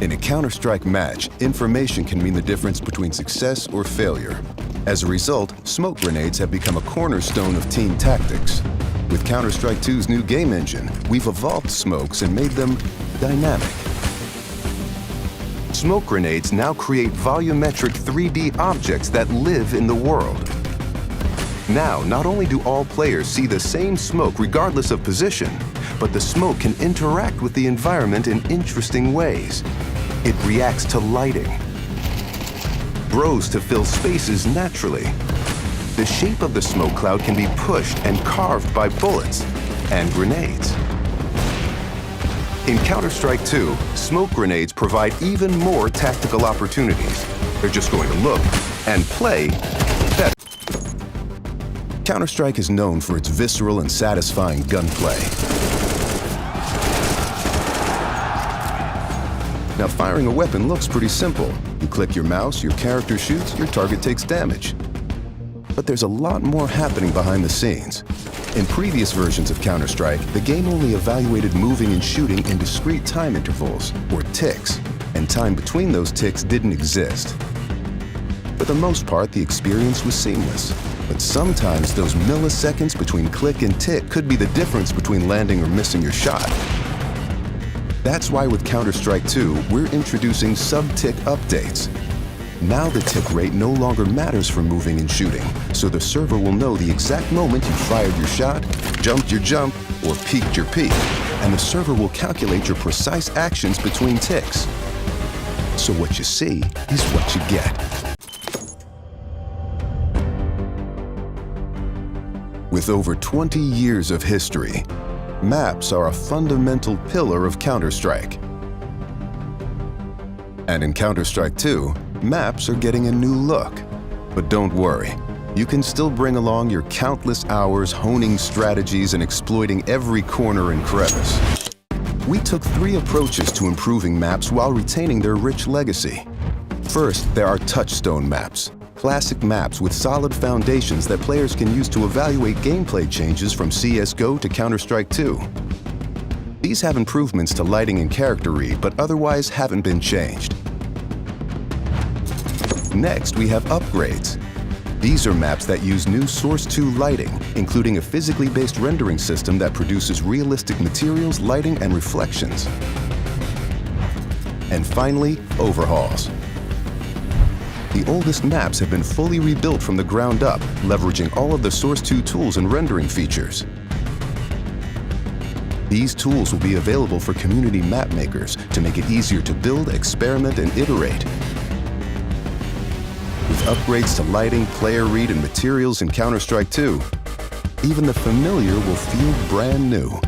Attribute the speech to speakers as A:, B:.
A: In a Counter-Strike match, information can mean the difference between success or failure. As a result, smoke grenades have become a cornerstone of team tactics. With Counter-Strike 2's new game engine, we've evolved smokes and made them dynamic. Smoke grenades now create volumetric 3D objects that live in the world. Now, not only do all players see the same smoke regardless of position, but the smoke can interact with the environment in interesting ways. It reacts to lighting, grows to fill spaces naturally. The shape of the smoke cloud can be pushed and carved by bullets and grenades. In Counter-Strike 2, smoke grenades provide even more tactical opportunities. They're just going to look and play better. Counter-Strike is known for its visceral and satisfying gunplay. Now, firing a weapon looks pretty simple. You click your mouse, your character shoots, your target takes damage. But there's a lot more happening behind the scenes. In previous versions of Counter-Strike, the game only evaluated moving and shooting in discrete time intervals, or ticks, and time between those ticks didn't exist. For the most part, the experience was seamless. But sometimes those milliseconds between click and tick could be the difference between landing or missing your shot. That's why with Counter-Strike 2, we're introducing sub-tick updates. Now the tick rate no longer matters for moving and shooting, so the server will know the exact moment you fired your shot, jumped your jump, or peeked your peek, and the server will calculate your precise actions between ticks. So what you see is what you get. With over 20 years of history, maps are a fundamental pillar of Counter-Strike. And in Counter-Strike 2, maps are getting a new look. But don't worry, you can still bring along your countless hours honing strategies and exploiting every corner and crevice. We took 3 approaches to improving maps while retaining their rich legacy. First, there are touchstone maps. Classic maps with solid foundations that players can use to evaluate gameplay changes from CSGO to Counter-Strike 2. These have improvements to lighting and character read, but otherwise haven't been changed. Next, we have upgrades. These are maps that use new Source 2 lighting, including a physically based rendering system that produces realistic materials, lighting, and reflections. And finally, overhauls. The oldest maps have been fully rebuilt from the ground up, leveraging all of the Source 2 tools and rendering features. These tools will be available for community map makers to make it easier to build, experiment, and iterate. With upgrades to lighting, player read, and materials in Counter-Strike 2, even the familiar will feel brand new.